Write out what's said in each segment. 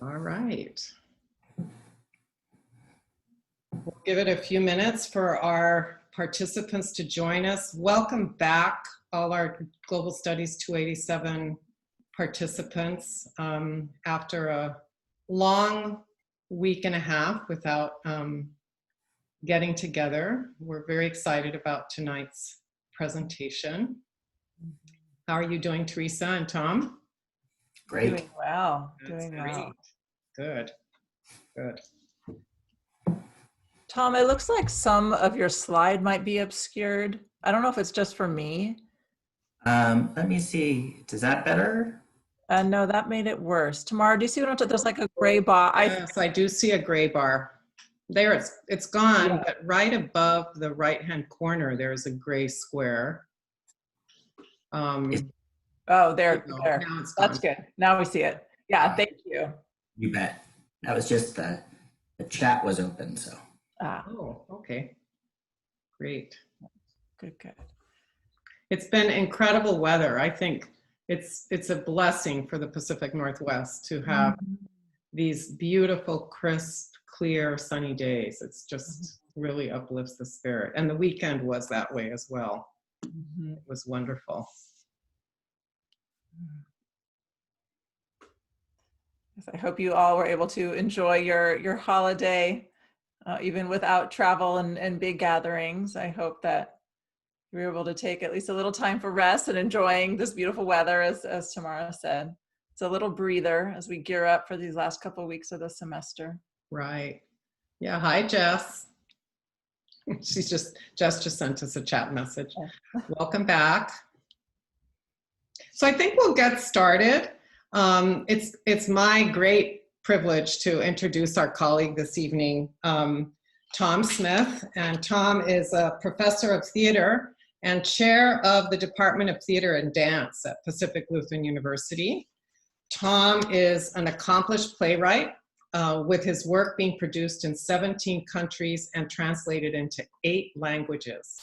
All right. We'll give it a few minutes for our participants to join us. Welcome back, all our Global Studies 287 participants, after a long week and a half without getting together. We're very excited about tonight's presentation. How are you doing, Teresa and Tom? Great. Doing well. That's Doing great. well. Good. Good. Tom, it looks like some of your slide might be obscured. I don't know if it's just for me. Let me see. Does that better? No, that made it worse. Tamara, do you see what I'm talking? There's like a gray bar. Yes, I do see a gray bar. There, it's gone, Yeah. but right above the right-hand corner, there's a gray square. Oh, there. Now it's That's gone. good. Now we see it. Yeah, thank you. You bet. That was just the chat was open, so. Oh, okay. Great. Good, good. It's been incredible weather. I think it's a blessing for the Pacific Northwest to have these beautiful, crisp, clear, sunny days. It's just really uplifts the spirit. And the weekend was that way as well. It was wonderful. Yes, I hope you all were able to enjoy your holiday, even without travel and big gatherings. I hope that you were able to take at least a little time for rest and enjoying this beautiful weather, as Tamara said. It's a little breather as we gear up for these last couple of weeks of the semester. Right. Yeah. Hi, Jess. Jess just sent us a chat message. Welcome back. So I think we'll get started. It's my great privilege to introduce our colleague this evening, Tom Smith. And Tom is a professor of theater and chair of the Department of Theater and Dance at Pacific Lutheran University. Tom is an accomplished playwright, with his work being produced in 17 countries and translated into 8 languages.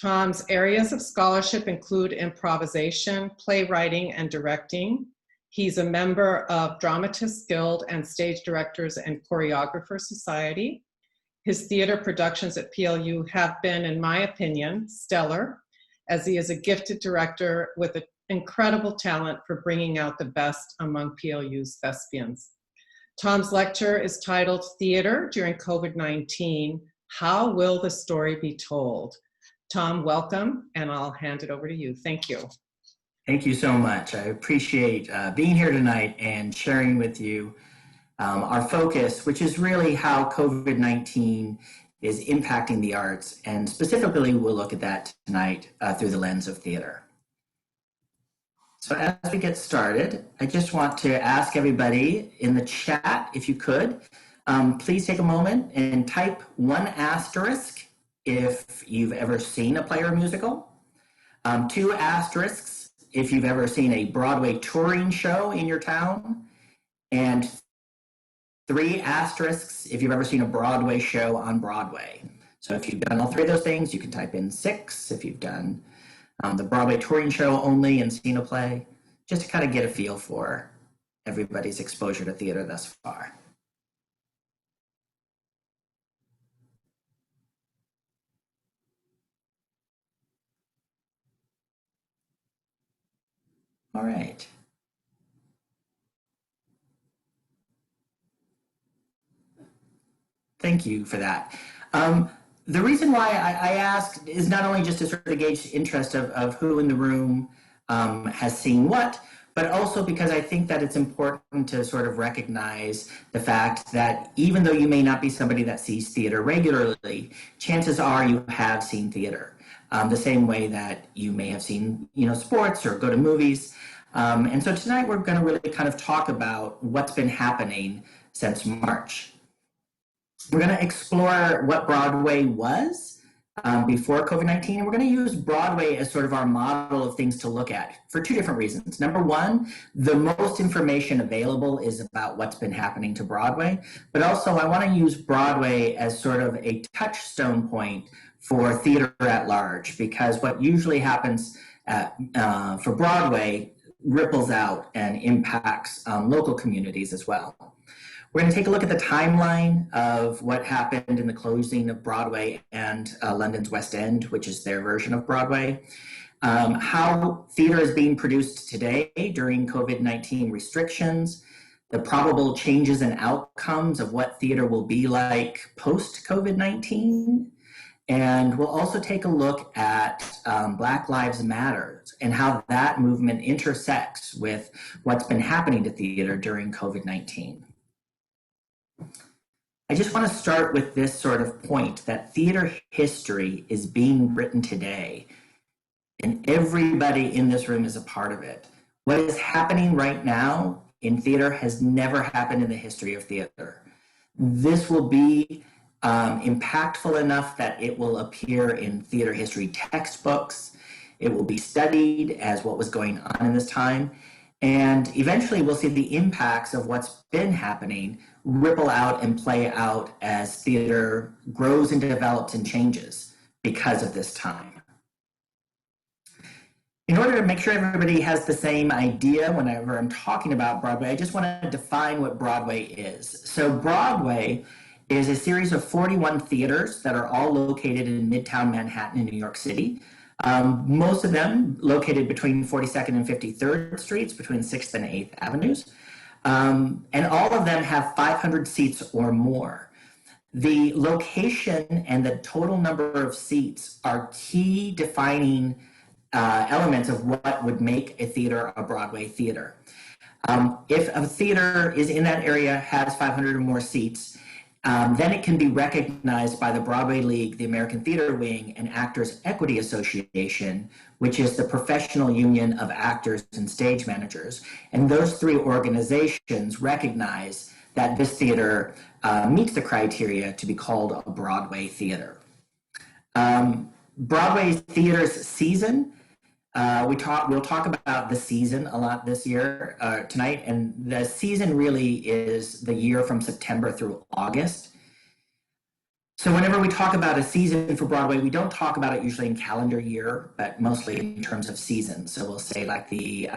Tom's areas of scholarship include improvisation, playwriting, and directing. He's a member of Dramatists Guild and Stage Directors and Choreographers Society. His theater productions at PLU have been, in my opinion, stellar, as he is a gifted director with an incredible talent for bringing out the best among PLU's thespians. Tom's lecture is titled Theater During COVID-19, How Will the Story Be Told? Tom, welcome, and I'll hand it over to you. Thank you. Thank you so much. I appreciate being here tonight and sharing with you our focus, which is really how COVID-19 is impacting the arts. And specifically, we'll look at that tonight through the lens of theater. So as we get started, I just want to ask everybody in the chat, if you could, please take a moment and type 1 asterisk if you've ever seen a play or musical, 2 asterisks if you've ever seen a Broadway touring show in your town, and 3 asterisks if you've ever seen a Broadway show on Broadway. So if you've done all 3 of those things, you can type in 6 if you've done the Broadway touring show only and seen a play, just to kind of get a feel for everybody's exposure to theater thus far. All right. Thank you for that. The reason why I asked is not only just to sort of gauge interest of who in the room has seen what, but also because I think that it's important to sort of recognize the fact that even though you may not be somebody that sees theater regularly, chances are you have seen theater. The same way that you may have seen, sports or go to movies. And so tonight we're going to really kind of talk about what's been happening since March. We're going to explore what Broadway was before COVID-19, and we're going to use Broadway as sort of our model of things to look at for 2 different reasons. Number one, the most information available is about what's been happening to Broadway, but also I want to use Broadway as sort of a touchstone point for theater at large, because what usually happens for Broadway, ripples out and impacts local communities as well. We're going to take a look at the timeline of what happened in the closing of Broadway and London's West End, which is their version of Broadway. How theater is being produced today during COVID-19 restrictions, the probable changes and outcomes of what theater will be like post-COVID-19. And we'll also take a look at Black Lives Matter and how that movement intersects with what's been happening to theater during COVID-19. I just want to start with this sort of point that theater history is being written today, and everybody in this room is a part of it. What is happening right now in theater has never happened in the history of theater. This will be impactful enough that it will appear in theater history textbooks. It will be studied as what was going on in this time. And eventually we'll see the impacts of what's been happening ripple out and play out as theater grows and develops and changes because of this time. In order to make sure everybody has the same idea whenever I'm talking about Broadway, I just want to define what Broadway is. So Broadway is a series of 41 theaters that are all located in Midtown Manhattan in New York City. Most of them located between 42nd and 53rd Streets, between 6th and 8th Avenues. And all of them have 500 seats or more. The location and the total number of seats are key defining elements of what would make a theater a Broadway theater. If a theater is in that area, has 500 or more seats, then it can be recognized by the Broadway League, the American Theater Wing, and Actors Equity Association, which is the professional union of actors and stage managers. And those three organizations recognize that this theater meets the criteria to be called a Broadway theater. Broadway theater's season, we'll talk about the season a lot this year, tonight, and the season really is the year from September through August. So whenever we talk about a season for Broadway, we don't talk about it usually in calendar year, but mostly in terms of season. So we'll say like the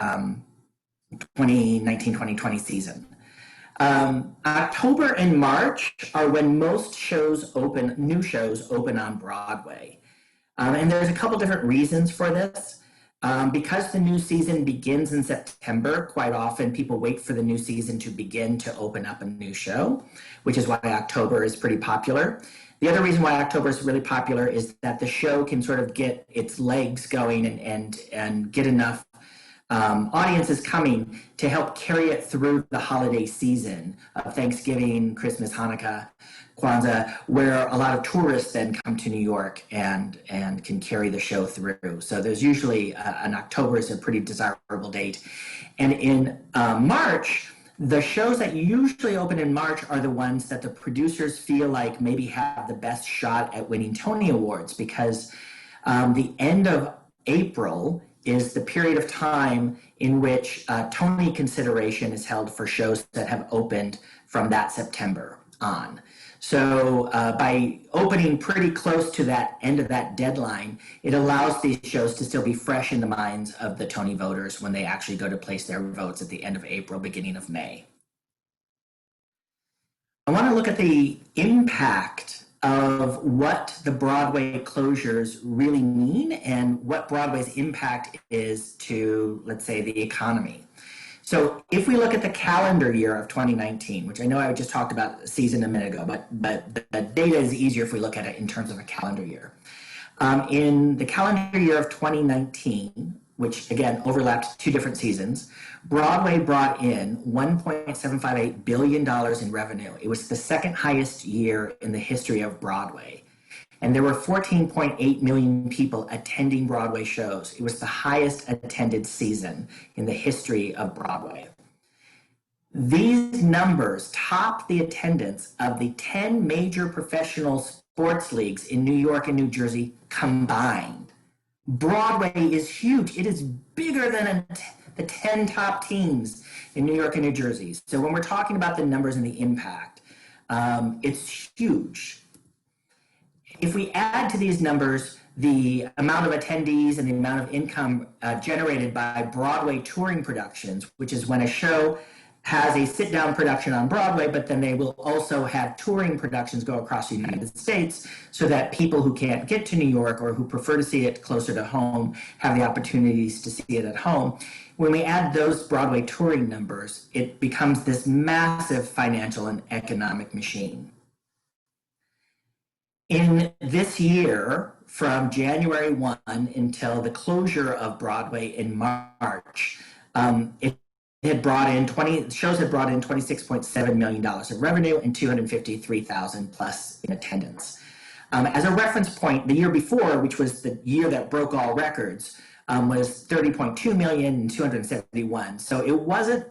2019-2020 season. October and March are when most new shows open on Broadway. And there's a couple different reasons for this. Because the new season begins in September, quite often people wait for the new season to begin to open up a new show, which is why October is pretty popular. The other reason why October is really popular is that the show can sort of get its legs going and get enough audiences coming to help carry it through the holiday season of Thanksgiving, Christmas, Hanukkah, Kwanzaa, where a lot of tourists then come to New York and can carry the show through. So there's usually an October is a pretty desirable date. And in March, the shows that usually open in March are the ones that the producers feel like maybe have the best shot at winning Tony Awards, because the end of April is the period of time in which Tony consideration is held for shows that have opened from that September on. So by opening pretty close to that end of that deadline, it allows these shows to still be fresh in the minds of the Tony voters when they actually go to place their votes at the end of April, beginning of May. I want to look at the impact of what the Broadway closures really mean and what Broadway's impact is to, let's say, the economy. So if we look at the calendar year of 2019, which I know I just talked about a season a minute ago, but the data is easier if we look at it in terms of a calendar year. In the calendar year of 2019, which again overlapped two different seasons, Broadway brought in $1.758 billion in revenue. It was the second highest year in the history of Broadway. And there were 14.8 million people attending Broadway shows. It was the highest attended season in the history of Broadway. These numbers top the attendance of the 10 major professional sports leagues in New York and New Jersey combined. Broadway is huge. It is bigger than the 10 top teams in New York and New Jersey. So when we're talking about the numbers and the impact, it's huge. If we add to these numbers the amount of attendees and the amount of income generated by Broadway touring productions, which is when a show has a sit-down production on Broadway, but then they will also have touring productions go across the United States so that people who can't get to New York or who prefer to see it closer to home have the opportunities to see it at home. When we add those Broadway touring numbers, it becomes this massive financial and economic machine. In this year, from January 1 until the closure of Broadway in March, it had brought in shows had brought in $26.7 million of revenue and 253,000 plus in attendance. As a reference point, the year before, which was the year that broke all records, was 30.2 million and 271. So it wasn't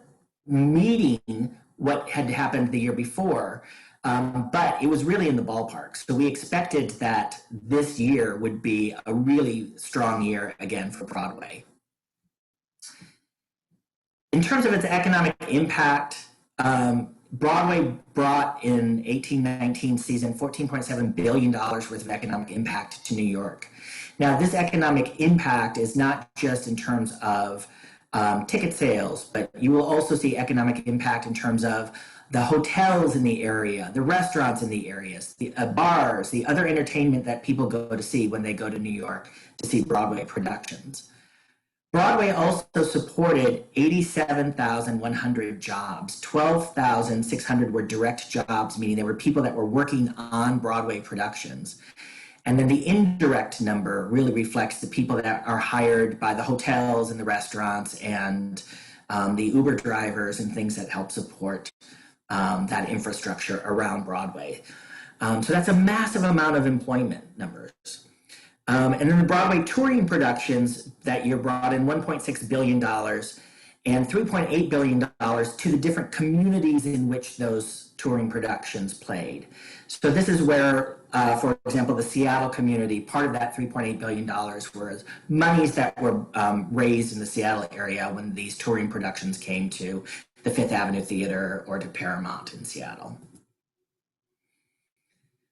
meeting what had happened the year before, but it was really in the ballpark. So we expected that this year would be a really strong year again for Broadway. In terms of its economic impact, Broadway brought in 18-19 season $14.7 billion worth of economic impact to New York. Now, this economic impact is not just in terms of ticket sales, but you will also see economic impact in terms of the hotels in the area, the restaurants in the areas, the bars, the other entertainment that people go to see when they go to New York to see Broadway productions. Broadway also supported 87,100 jobs. 12,600 were direct jobs, meaning there were people that were working on Broadway productions. And then the indirect number really reflects the people that are hired by the hotels and the restaurants and the Uber drivers and things that help support that infrastructure around Broadway. So that's a massive amount of employment numbers. And then the Broadway touring productions that year brought in $1.6 billion and $3.8 billion to the different communities in which those touring productions played. So this is where, for example, the Seattle community, part of that $3.8 billion was monies that were raised in the Seattle area when these touring productions came to the Fifth Avenue Theater or to Paramount in Seattle.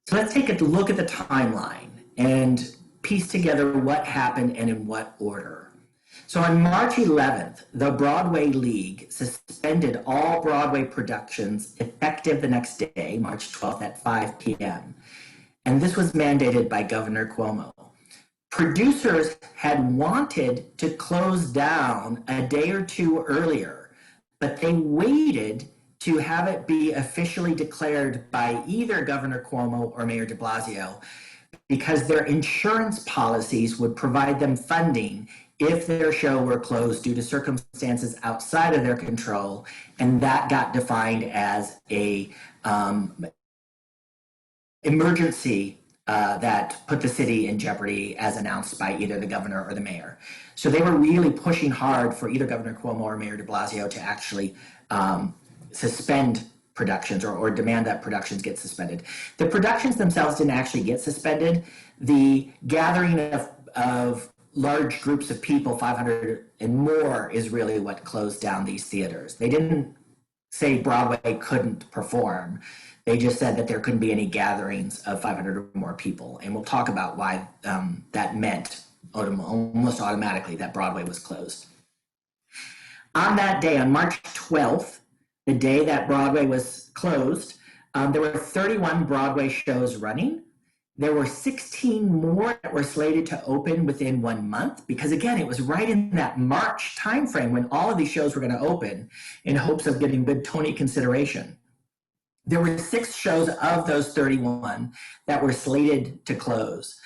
So let's take a look at the timeline and piece together what happened and in what order. So on March 11th, the Broadway League suspended all Broadway productions effective the next day, March 12th at 5 p.m. And this was mandated by Governor Cuomo. Producers had wanted to close down a day or two earlier, but they waited to have it be officially declared by either Governor Cuomo or Mayor de Blasio, because their insurance policies would provide them funding if their show were closed due to circumstances outside of their control, and that got defined as a emergency that put the city in jeopardy as announced by either the governor or the mayor. So they were really pushing hard for either Governor Cuomo or Mayor de Blasio to actually suspend productions or demand that productions get suspended. The productions themselves didn't actually get suspended. The gathering of large groups of people, 500 and more, is really what closed down these theaters. They didn't say Broadway couldn't perform. They just said that there couldn't be any gatherings of 500 or more people. And we'll talk about why that meant almost automatically that Broadway was closed. On that day, on March 12th, the day that Broadway was closed, there were 31 Broadway shows running. There were 16 more that were slated to open within 1 month, because again, it was right in that March timeframe when all of these shows were going to open in hopes of getting good Tony consideration. There were 6 shows of those 31 that were slated to close.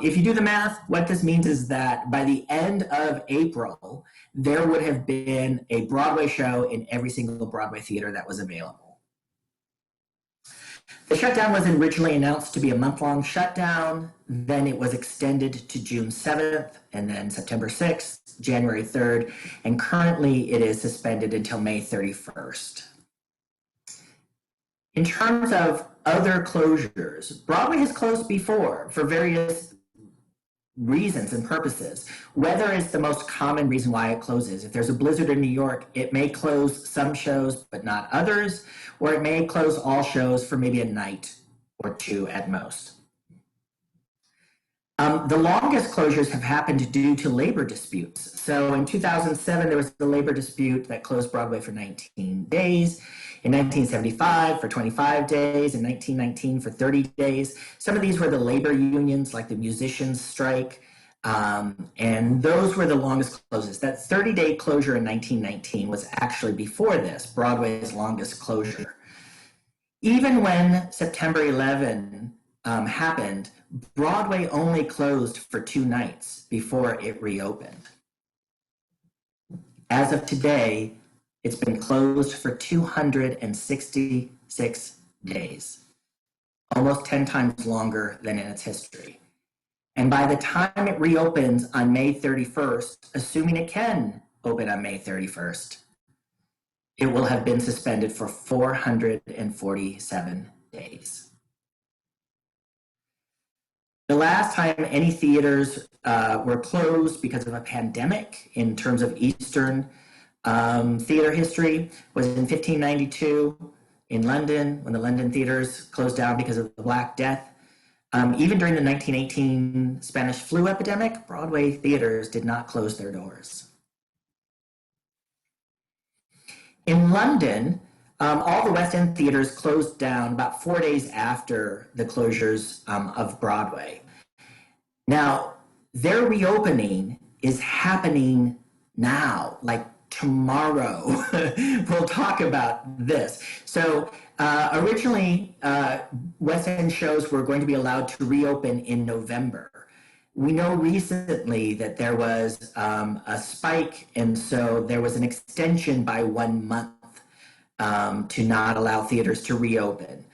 If you do the math, what this means is that by the end of April, there would have been a Broadway show in every single Broadway theater that was available. The shutdown was originally announced to be a month-long shutdown. Then it was extended to June 7th, and then September 6th, January 3rd, and currently it is suspended until May 31st. In terms of other closures, Broadway has closed before for various reasons and purposes. Weather is the most common reason why it closes. If there's a blizzard in New York, it may close some shows but not others, or it may close all shows for maybe a night or two at most. The longest closures have happened due to labor disputes. So in 2007, there was a labor dispute that closed Broadway for 19 days. In 1975 for 25 days. In 1919 for 30 days. Some of these were the labor unions, like the musicians' strike. And those were the longest closes. That 30-day closure in 1919 was actually before this, Broadway's longest closure. Even when September 11 happened, Broadway only closed for 2 nights before it reopened. As of today, it's been closed for 266 days, almost 10 times longer than in its history. And by the time it reopens on May 31st, assuming it can open on May 31st, it will have been suspended for 447 days. The last time any theaters were closed because of a pandemic in terms of Eastern theater history was in 1592 in London, when the London theaters closed down because of the Black Death. Even during the 1918 Spanish flu epidemic, Broadway theaters did not close their doors. In London, all the West End theaters closed down about 4 days after the closures of Broadway. Now, their reopening is happening now, like tomorrow. We'll talk about this. So originally, West End shows were going to be allowed to reopen in November. We know recently that there was a spike, and so there was an extension by 1 month to not allow theaters to reopen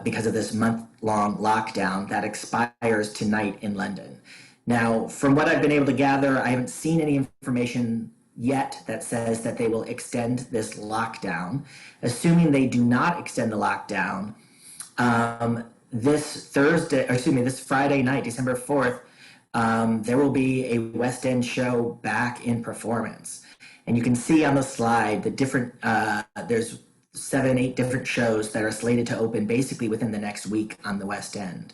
because of this month-long lockdown that expires tonight in London. Now, from what I've been able to gather, I haven't seen any information yet that says that they will extend this lockdown. Assuming they do not extend the lockdown, this Friday night, December 4th, there will be a West End show back in performance. And you can see on the slide the different, there's 7, 8 different shows that are slated to open basically within the next week on the West End.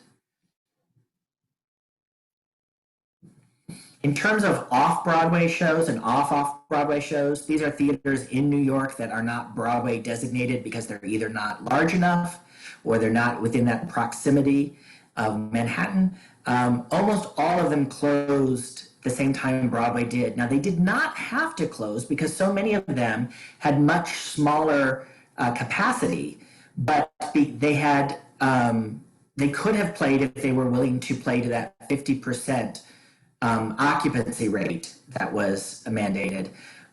In terms of off-Broadway shows and off-Broadway shows, these are theaters in New York that are not Broadway designated because they're either not large enough or they're not within that proximity of Manhattan. Almost all of them closed the same time Broadway did. Now, they did not have to close because so many of them had much smaller capacity, but they could have played if they were willing to play to that 50% occupancy rate that was mandated.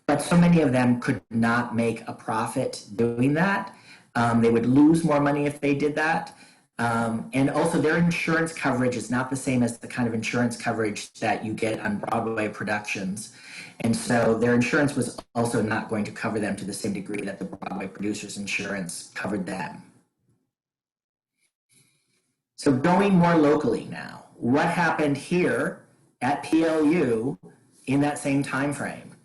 But so many of them could not make a profit doing that. They would lose more money if they did that. And also their insurance coverage is not the same as the kind of insurance coverage that you get on Broadway productions. And so their insurance was also not going to cover them to the same degree that the Broadway producers' insurance covered them. So going more locally now, what happened here at PLU in that same time frame?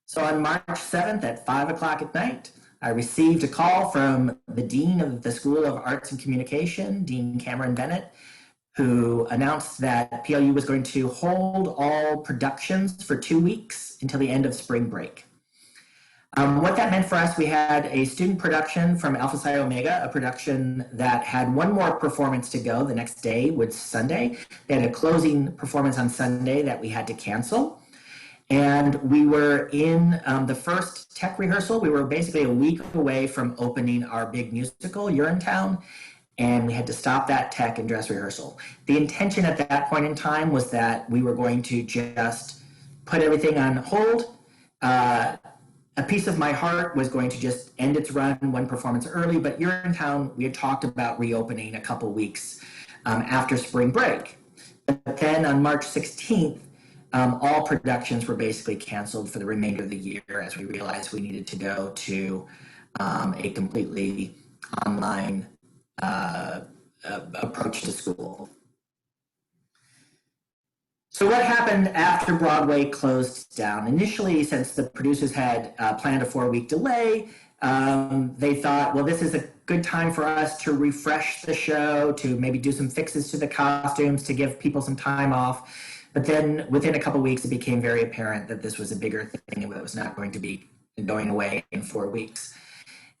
So on March 7th at 5 o'clock at night, I received a call from the Dean of the School of Arts and Communication, Dean Cameron Bennett, who announced that PLU was going to hold all productions for 2 weeks until the end of spring break. What that meant for us, we had a student production from Alpha Psi Omega, a production that had one more performance to go. The next day was Sunday. They had a closing performance on Sunday that we had to cancel. And we were in the first tech rehearsal. We were basically a week away from opening our big musical, Urinetown, and we had to stop that tech and dress rehearsal. The intention at that point in time was that we were going to just put everything on hold. A Piece of My Heart was going to just end its run one performance early, but Urinetown, we had talked about reopening a couple weeks after spring break. But then on March 16th, all productions were basically canceled for the remainder of the year as we realized we needed to go to a completely online approach to school. So what happened after Broadway closed down? Initially, since the producers had planned a 4-week delay, they thought, well, this is a good time for us to refresh the show, to maybe do some fixes to the costumes, to give people some time off. But then within a couple weeks, it became very apparent that this was a bigger thing and it was not going to be going away in 4 weeks.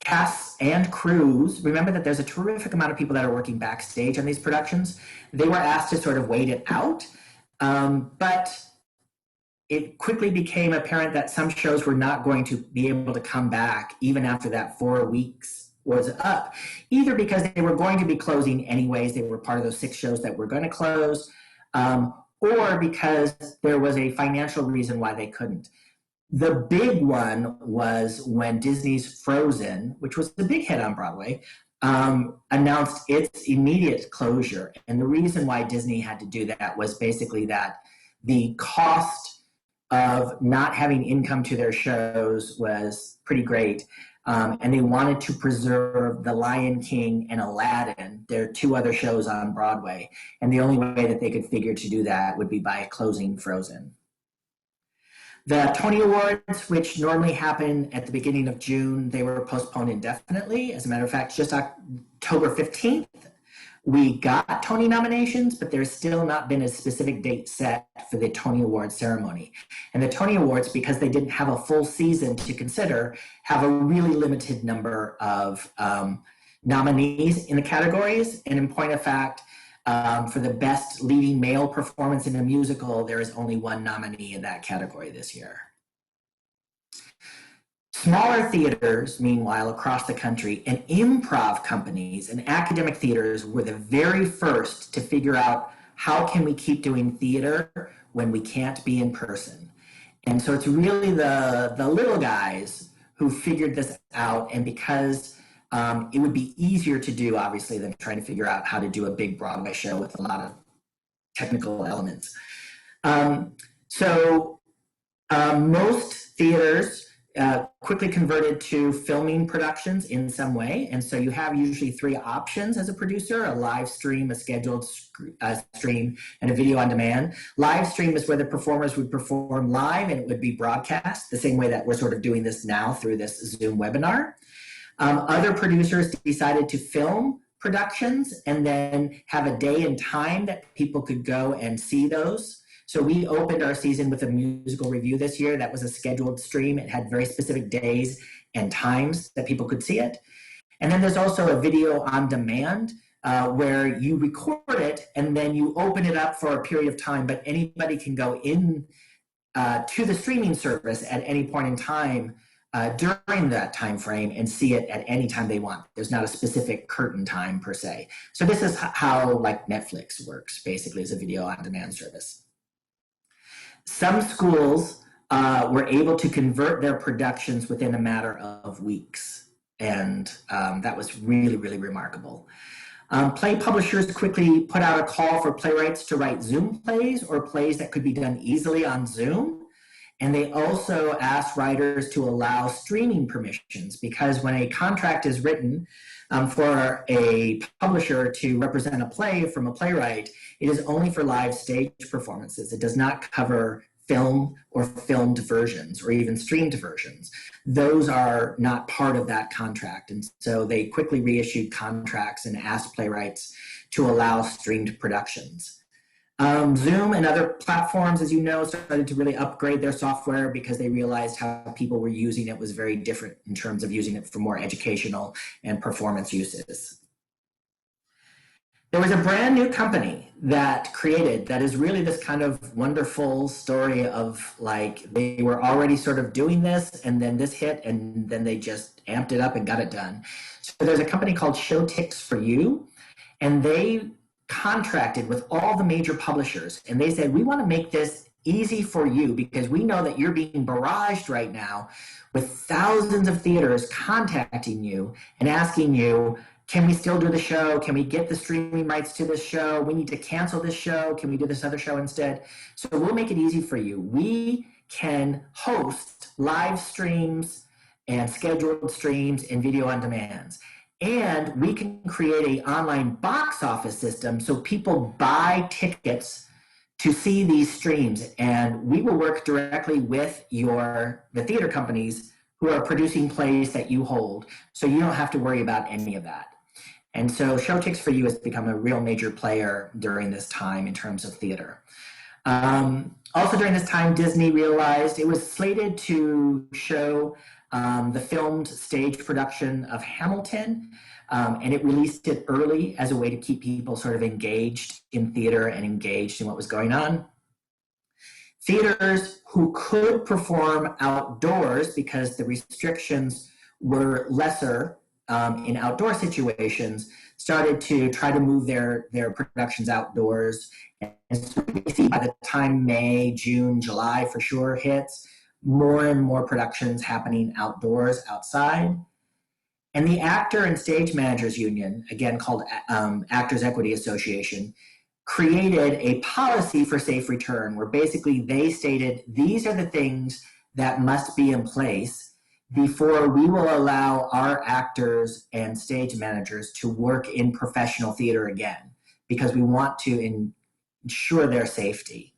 Casts and crews, remember that there's a terrific amount of people that are working backstage on these productions. They were asked to sort of wait it out. But it quickly became apparent that some shows were not going to be able to come back even after that 4 weeks was up, either because they were going to be closing anyways, they were part of those 6 shows that were going to close, or because there was a financial reason why they couldn't. The big one was when Disney's Frozen, which was the big hit on Broadway, announced its immediate closure. And the reason why Disney had to do that was basically that the cost of not having income to their shows was pretty great. And they wanted to preserve The Lion King and Aladdin, their 2 other shows on Broadway. And the only way that they could figure to do that would be by closing Frozen. The Tony Awards, which normally happen at the beginning of June, they were postponed indefinitely. As a matter of fact, just October 15th, we got Tony nominations, but there's still not been a specific date set for the Tony Awards ceremony. And the Tony Awards, because they didn't have a full season to consider, have a really limited number of nominees in the categories. And in point of fact, for the best leading male performance in a musical, there is only 1 nominee in that category this year. Smaller theaters, meanwhile, across the country, and improv companies and academic theaters were the very first to figure out how can we keep doing theater when we can't be in person. And so it's really the little guys who figured this out, and because it would be easier to do, obviously, than trying to figure out how to do a big Broadway show with a lot of technical elements. Most theaters quickly converted to filming productions in some way. And so you have usually 3 options as a producer: a live stream, a scheduled stream, and a video on demand. Live stream is where the performers would perform live and it would be broadcast the same way that we're sort of doing this now through this Zoom webinar. Other producers decided to film productions and then have a day and time that people could go and see those. So we opened our season with a musical review this year that was a scheduled stream. It had very specific days and times that people could see it. And then there's also a video on demand where you record it and then you open it up for a period of time, but anybody can go in to the streaming service at any point in time during that time frame and see it at any time they want. There's not a specific curtain time per se. So this is how like Netflix works, basically, as a video on demand service. Some schools were able to convert their productions within a matter of weeks. And that was really, really remarkable. Play publishers quickly put out a call for playwrights to write Zoom plays or plays that could be done easily on Zoom. And they also asked writers to allow streaming permissions, because when a contract is written for a publisher to represent a play from a playwright, it is only for live stage performances. It does not cover film or filmed versions or even streamed versions. Those are not part of that contract. And so they quickly reissued contracts and asked playwrights to allow streamed productions. Zoom and other platforms, as you know, started to really upgrade their software because they realized how people were using it was very different in terms of using it for more educational and performance uses. There was a brand new company that is really this kind of wonderful story of like, they were already sort of doing this and then this hit and then they just amped it up and got it done. So there's a company called Showtix4You, and they contracted with all the major publishers, and they said, we want to make this easy for you because we know that you're being barraged right now with thousands of theaters contacting you and asking you, can we still do the show? Can we get the streaming rights to this show? We need to cancel this show. Can we do this other show instead? So we'll make it easy for you. We can host live streams and scheduled streams and video on demands. And we can create an online box office system so people buy tickets to see these streams. And we will work directly with the theater companies who are producing plays that you hold, so you don't have to worry about any of that. And so Showtix for You has become a real major player during this time in terms of theater. Also during this time, Disney realized it was slated to show the filmed stage production of Hamilton, and it released it early as a way to keep people sort of engaged in theater and engaged in what was going on. Theaters who could perform outdoors because the restrictions were lesser in outdoor situations started to try to move their productions outdoors. And so we see by the time May, June, July for sure hits, more and more productions happening outdoors, outside. And the Actor and Stage Managers Union, again called Actors Equity Association, created a policy for safe return where basically they stated these are the things that must be in place before we will allow our actors and stage managers to work in professional theater again, because we want to ensure their safety.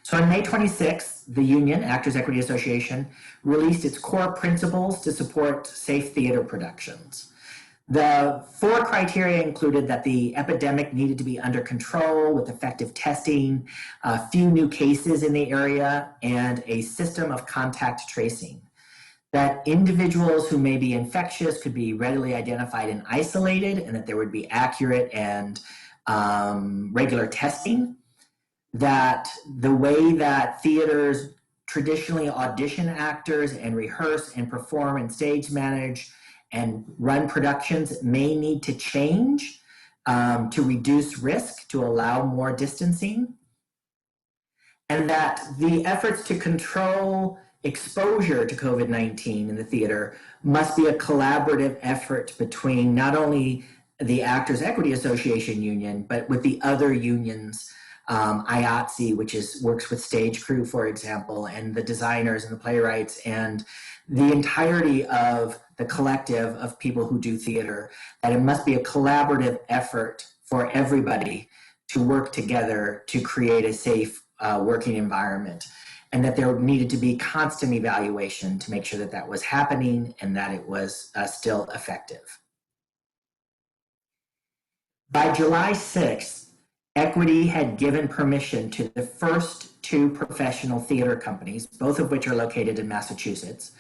So on May 26th, the union, Actors Equity Association, released its core principles to support safe theater productions. The 4 criteria included that the epidemic needed to be under control with effective testing, a few new cases in the area, and a system of contact tracing. That individuals who may be infectious could be readily identified and isolated, and that there would be accurate and regular testing. That the way that theaters traditionally audition actors and rehearse and perform and stage manage and run productions may need to change to reduce risk, to allow more distancing. And that the efforts to control exposure to COVID-19 in the theater must be a collaborative effort between not only the Actors Equity Association union, but with the other unions, IATSE, which works with stage crew, for example, and the designers and the playwrights, and the entirety of the collective of people who do theater, that it must be a collaborative effort for everybody to work together to create a safe working environment, and that there needed to be constant evaluation to make sure that that was happening and that it was still effective. By July 6th, Equity had given permission to the first 2 professional theater companies, both of which are located in Massachusetts,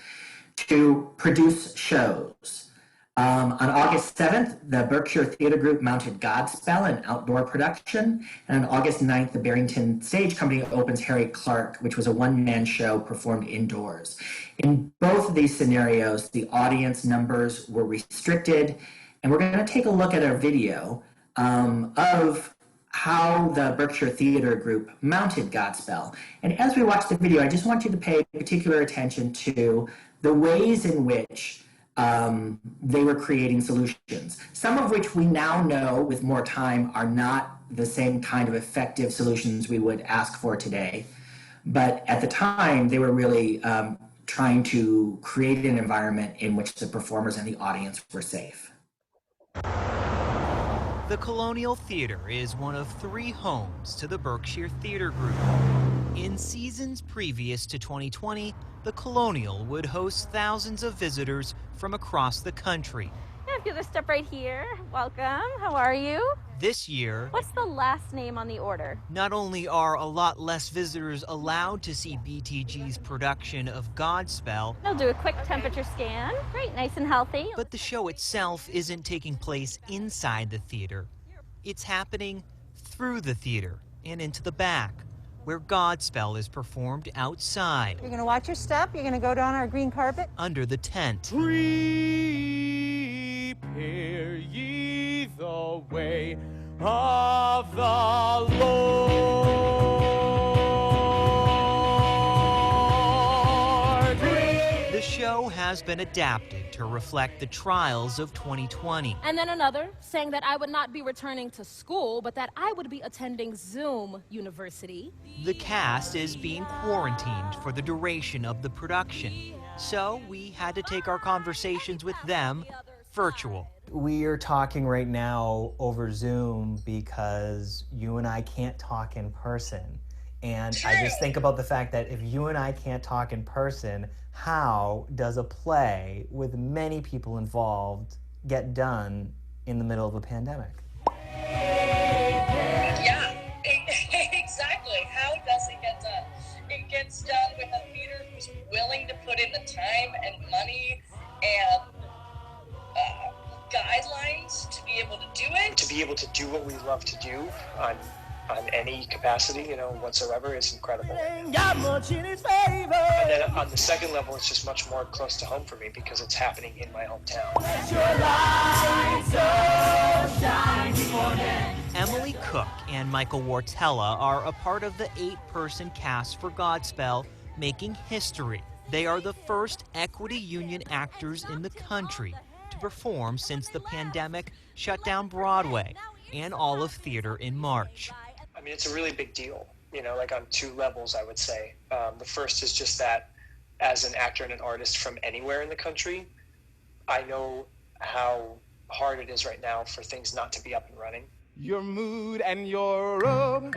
to produce shows. On August 7th, the Berkshire Theater Group mounted Godspell, an outdoor production, and on August 9th, the Barrington Stage Company opens Harry Clark, which was a one-man show performed indoors. In both of these scenarios, the audience numbers were restricted, and we're going to take a look at a video of how the Berkshire Theater Group mounted Godspell. And as we watch the video, I just want you to pay particular attention to the ways in which they were creating solutions, some of which we now know with more time are not the same kind of effective solutions we would ask for today. But at the time, they were really trying to create an environment in which the performers and the audience were safe. The Colonial Theater is one of 3 homes to the Berkshire Theater Group. In seasons previous to 2020, the Colonial would host thousands of visitors from across the country. Yeah, if you just step right here. Welcome. How are you? This year, What's the last name on the order? not only are a lot less visitors allowed to see BTG's production of Godspell, I'll do a quick temperature scan. Great, nice and healthy. but the show itself isn't taking place inside the theater. It's happening through the theater and into the back, where Godspell is performed outside. You're gonna watch your step, you're gonna go down our green carpet. Under the tent. Prepare ye the way of the Lord. The show has been adapted to reflect the trials of 2020. And then another saying that I would not be returning to school, but that I would be attending Zoom University. The cast is being quarantined for the duration of the production. So we had to take our conversations with them virtual. We are talking right now over Zoom because you and I can't talk in person. And I just think about the fact that if you and I can't talk in person, how does a play with many people involved get done in the middle of a pandemic? Yeah, exactly. How does it get done? It gets done with a theater who's willing to put in the time and money and guidelines to be able to do it. To be able to do what we love to do on any capacity, whatsoever is incredible. And then on the second level, it's just much more close to home for me because it's happening in my hometown. Emily Cook and Michael Wartella are a part of the 8-person cast for Godspell, making history. They are the first equity union actors in the country to perform since the pandemic shut down Broadway and all of theater in March. I mean, it's a really big deal, on 2 levels, I would say. The first is just that as an actor and an artist from anywhere in the country, I know how hard it is right now for things not to be up and running. Your mood and your rub.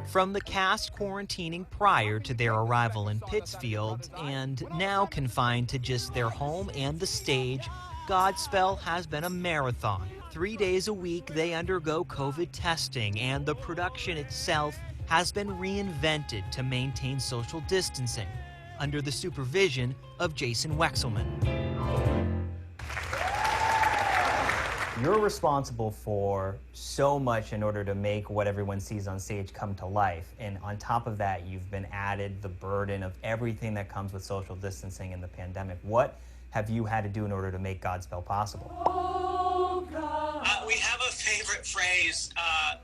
From the cast quarantining prior to their arrival in Pittsfield and now confined to just their home and the stage, Godspell has been a marathon. 3 days a week, they undergo COVID testing, and the production itself has been reinvented to maintain social distancing under the supervision of Jason Wexelman. You're responsible for so much in order to make what everyone sees on stage come to life. And on top of that, you've been added the burden of everything that comes with social distancing and the pandemic. What have you had to do in order to make Godspell possible? We have a favorite phrase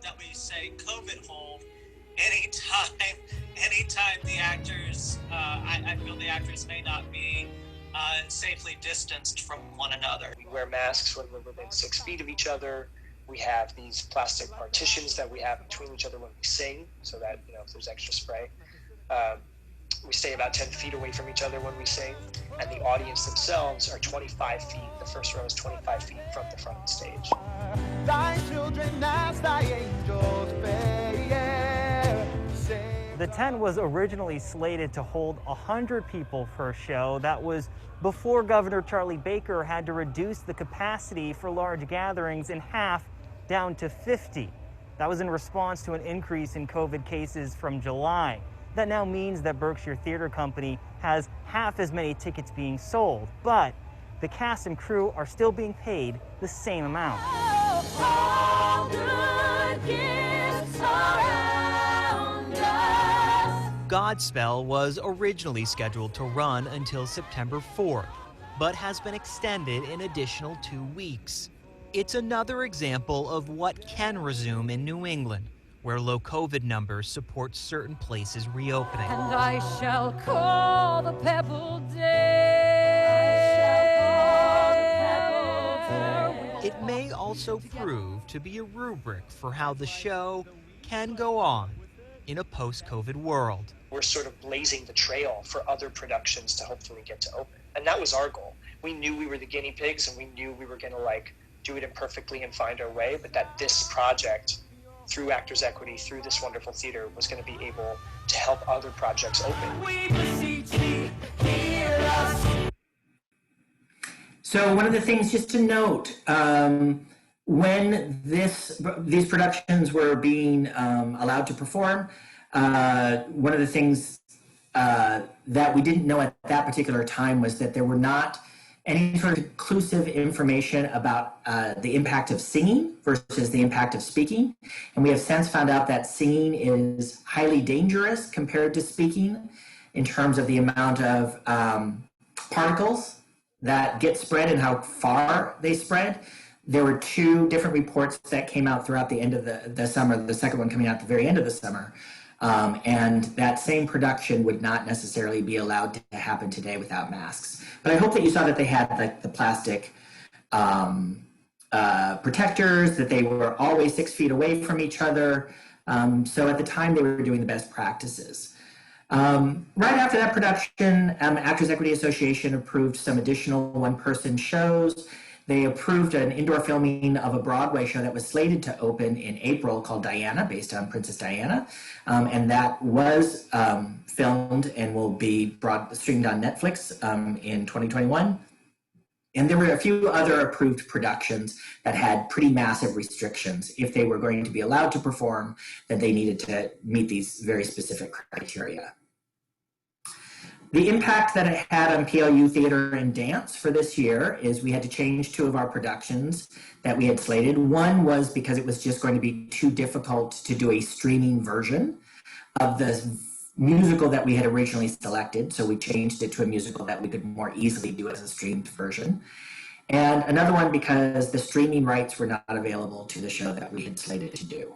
that we say, COVID hold. Anytime the actors, I feel the actors may not be safely distanced from one another. We wear masks when we're within 6 feet of each other. We have these plastic partitions that we have between each other when we sing, so that, if there's extra spray. We stay about 10 feet away from each other when we sing, and the audience themselves are 25 feet. The first row is 25 feet from the front of the stage. Thy children as thy angels bear. The tent was originally slated to hold 100 people per show. That was before Governor Charlie Baker had to reduce the capacity for large gatherings in half down to 50. That was in response to an increase in COVID cases from July. That now means that Berkshire Theater Company has half as many tickets being sold, but the cast and crew are still being paid the same amount. All good gifts around us. Godspell was originally scheduled to run until September 4th, but has been extended an additional 2 weeks. It's another example of what can resume in New England, where low COVID numbers support certain places reopening. And I shall call the Pebble Day. It may also prove to be a rubric for how the show can go on in a post-COVID world. We're sort of blazing the trail for other productions to hopefully get to open. And that was our goal. We knew we were the guinea pigs, and we knew we were going to do it imperfectly and find our way, but that this project, through Actors Equity, through this wonderful theater, was going to be able to help other projects open. So one of the things just to note, when these productions were being allowed to perform, one of the things that we didn't know at that particular time was that there were not any sort of conclusive information about the impact of singing versus the impact of speaking. And we have since found out that singing is highly dangerous compared to speaking in terms of the amount of particles that get spread and how far they spread. There were 2 different reports that came out throughout the end of the summer, the second one coming out at the very end of the summer. And that same production would not necessarily be allowed to happen today without masks. But I hope that you saw that they had the plastic protectors, that they were always 6 feet away from each other. So at the time, they were doing the best practices. Right after that production, Actors Equity Association approved some additional 1-person shows. they approved an indoor filming of a Broadway show that was slated to open in April called Diana, based on Princess Diana. And that was filmed and will be streamed on Netflix in 2021. And there were a few other approved productions that had pretty massive restrictions. If they were going to be allowed to perform, then they needed to meet these very specific criteria. The impact that it had on PLU theater and dance for this year is we had to change 2 of our productions that we had slated. One was because it was just going to be too difficult to do a streaming version of the musical that we had originally selected. So we changed it to a musical that we could more easily do as a streamed version. And another one because the streaming rights were not available to the show that we had slated to do.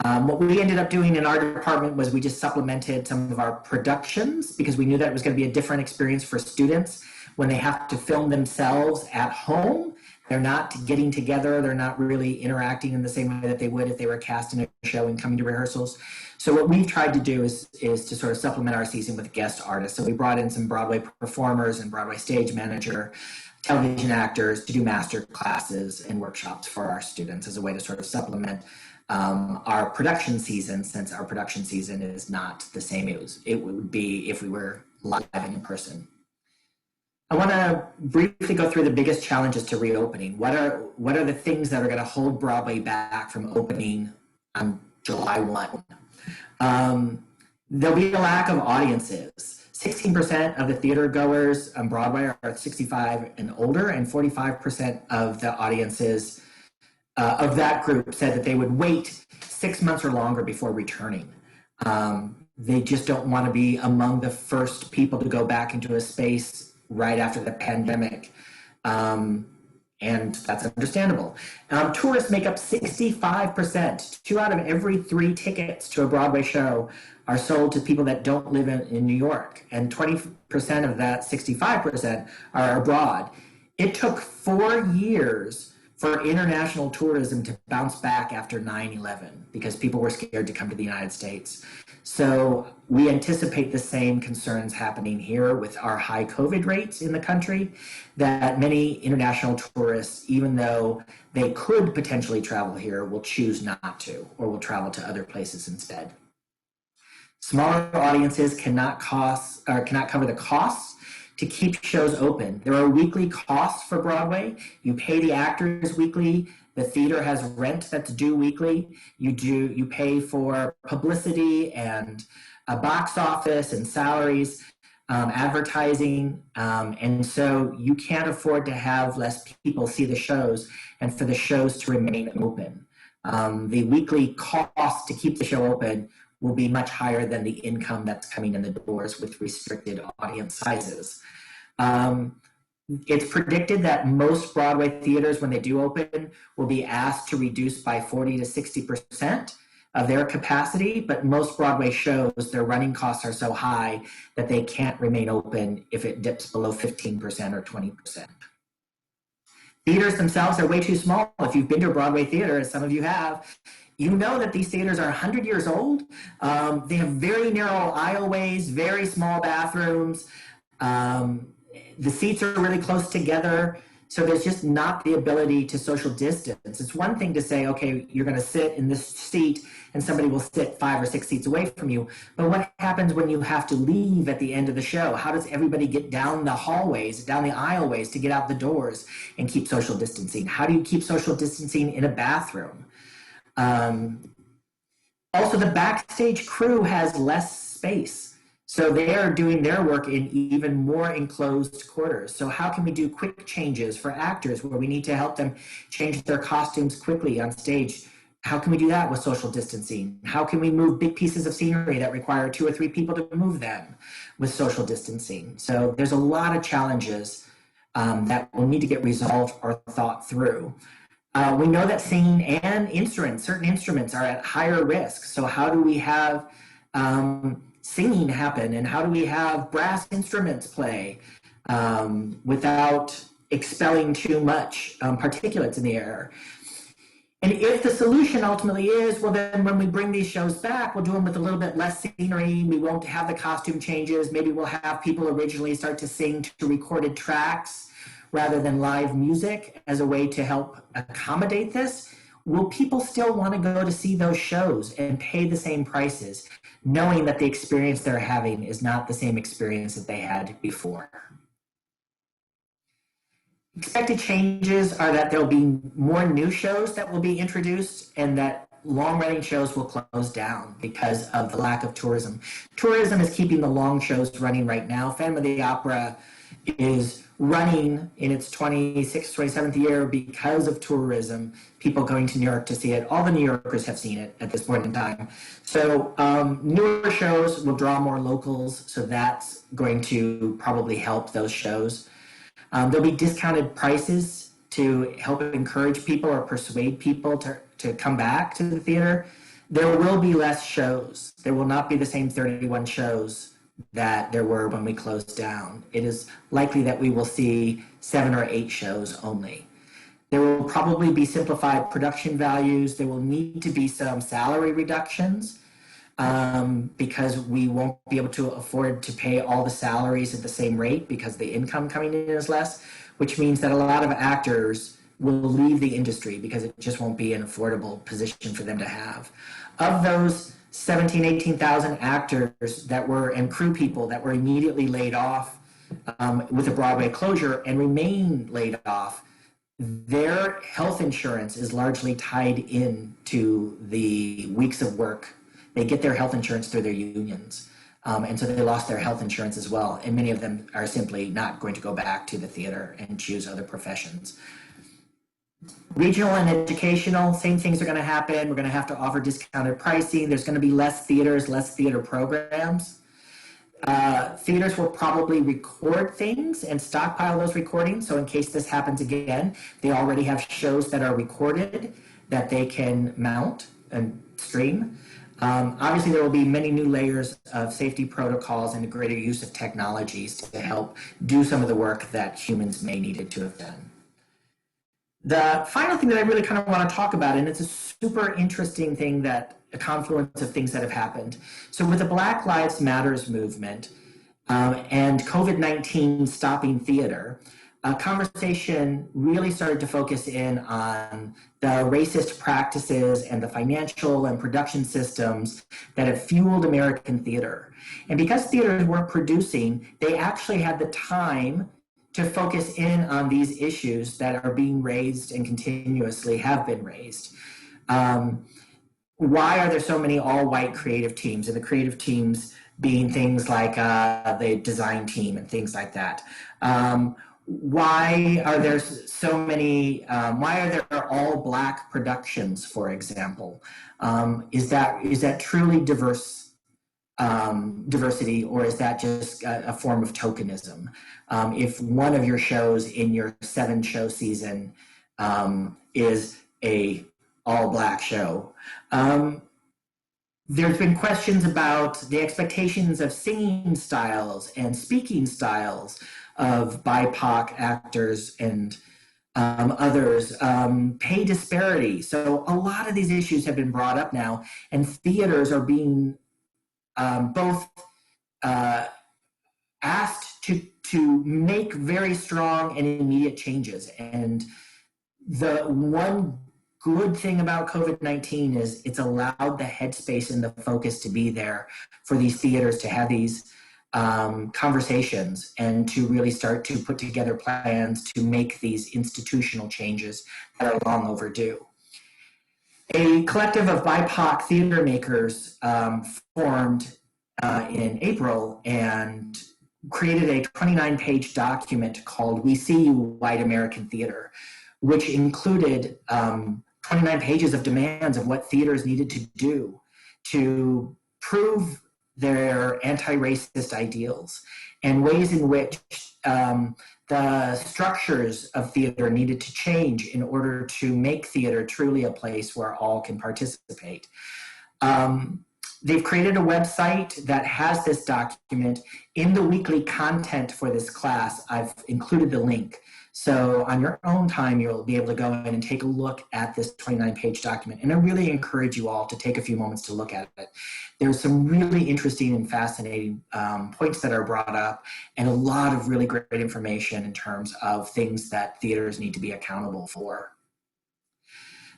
What we ended up doing in our department was we just supplemented some of our productions because we knew that it was going to be a different experience for students when they have to film themselves at home. They're not getting together. They're not really interacting in the same way that they would if they were cast in a show and coming to rehearsals. So what we've tried to do is to sort of supplement our season with guest artists. So we brought in some Broadway performers and Broadway stage manager, television actors to do master classes and workshops for our students as a way to sort of supplement our production season, since our production season is not the same it would be if we were live and in person. I want to briefly go through the biggest challenges to reopening. What are the things that are going to hold Broadway back from opening on July 1? There'll be a lack of audiences. 16% of the theater goers on Broadway are 65 and older, and 45% of the audiences of that group said that they would wait 6 months or longer before returning. They just don't want to be among the first people to go back into a space right after the pandemic. And that's understandable. Tourists make up 65%. 2 out of every 3 tickets to a Broadway show are sold to people that don't live in New York. And 20% of that 65% are abroad. It took 4 years for international tourism to bounce back after 9/11 because people were scared to come to the United States. So we anticipate the same concerns happening here with our high COVID rates in the country, that many international tourists, even though they could potentially travel here, will choose not to, or will travel to other places instead. Smaller audiences cannot cover the costs to keep shows open. There are weekly costs for Broadway. You pay the actors weekly. The theater has rent that's due weekly. You pay for publicity and a box office and salaries, advertising. And so you can't afford to have less people see the shows and for the shows to remain open. The weekly cost to keep the show open will be much higher than the income that's coming in the doors with restricted audience sizes. It's predicted that most Broadway theaters, when they do open, will be asked to reduce by 40 to 60% of their capacity, but most Broadway shows, their running costs are so high that they can't remain open if it dips below 15% or 20%. Theaters themselves are way too small. If you've been to a Broadway theater, as some of you have, you know that these theaters are 100 years old. They have very narrow aisleways, very small bathrooms. The seats are really close together. So there's just not the ability to social distance. It's one thing to say, okay, you're going to sit in this seat and somebody will sit 5 or 6 seats away from you. But what happens when you have to leave at the end of the show? How does everybody get down the hallways, down the aisleways to get out the doors and keep social distancing? How do you keep social distancing in a bathroom? Also, the backstage crew has less space. So they are doing their work in even more enclosed quarters. So how can we do quick changes for actors where we need to help them change their costumes quickly on stage? How can we do that with social distancing? How can we move big pieces of scenery that require 2 or 3 people to move them with social distancing? So there's a lot of challenges that will need to get resolved or thought through. We know that singing and certain instruments are at higher risk. So how do we have singing happen, and how do we have brass instruments play without expelling too much particulates in the air? And if the solution ultimately is, well, then when we bring these shows back, we'll do them with a little bit less scenery. We won't have the costume changes. Maybe we'll have people originally start to sing to recorded tracks rather than live music as a way to help accommodate this, will people still want to go to see those shows and pay the same prices, knowing that the experience they're having is not the same experience that they had before? Expected changes are that there'll be more new shows that will be introduced and that long-running shows will close down because of the lack of tourism. Tourism is keeping the long shows running right now. Phantom of the Opera is running in its 26th, 27th year because of tourism, people going to New York to see it. All the New Yorkers have seen it at this point in time. So newer shows will draw more locals, so that's going to probably help those shows. There'll be discounted prices to help encourage people or persuade people to come back to the theater. There will be less shows. There will not be the same 31 shows that there were when we closed down. It is likely that we will see 7 or 8 shows only. There will probably be simplified production values. There will need to be some salary reductions because we won't be able to afford to pay all the salaries at the same rate because the income coming in is less, which means that a lot of actors will leave the industry because it just won't be an affordable position for them to have. Of those 17,000, 18,000 actors that were, and crew people that were immediately laid off with a Broadway closure and remain laid off, their health insurance is largely tied into the weeks of work. They get their health insurance through their unions. And so they lost their health insurance as well. And many of them are simply not going to go back to the theater and choose other professions. Regional and educational, same things are going to happen. We're going to have to offer discounted pricing. There's going to be less theaters, less theater programs. Theaters will probably record things and stockpile those recordings. So in case this happens again, they already have shows that are recorded that they can mount and stream. Obviously, there will be many new layers of safety protocols and a greater use of technologies to help do some of the work that humans may needed to have done. The final thing that I really kind of want to talk about, and it's a super interesting thing, that a confluence of things that have happened. So with the Black Lives Matters movement and COVID-19 stopping theater, a conversation really started to focus in on the racist practices and the financial and production systems that have fueled American theater. And because theaters weren't producing, they actually had the time to focus in on these issues that are being raised and continuously have been raised. Why are there so many all-white creative teams, and the creative teams being things like the design team and things like that? Why are there so many, why are there all Black productions, for example? Is that truly diverse diversity, or is that just a form of tokenism? If one of your shows in your 7-show season is a all Black show, there's been questions about the expectations of singing styles and speaking styles of BIPOC actors and others, pay disparity. So a lot of these issues have been brought up now, and theaters are being both asked to make very strong and immediate changes. And the one good thing about COVID-19 is it's allowed the headspace and the focus to be there for these theaters to have these conversations and to really start to put together plans to make these institutional changes that are long overdue. A collective of BIPOC theater makers formed in April and created a 29-page document called We See You, White American Theater, which included 29 pages of demands of what theaters needed to do to prove their anti-racist ideals and ways in which the structures of theater needed to change in order to make theater truly a place where all can participate. They've created a website that has this document. In the weekly content for this class, I've included the link. So on your own time, you'll be able to go in and take a look at this 29-page document. And I really encourage you all to take a few moments to look at it. There's some really interesting and fascinating points that are brought up, and a lot of really great information in terms of things that theaters need to be accountable for.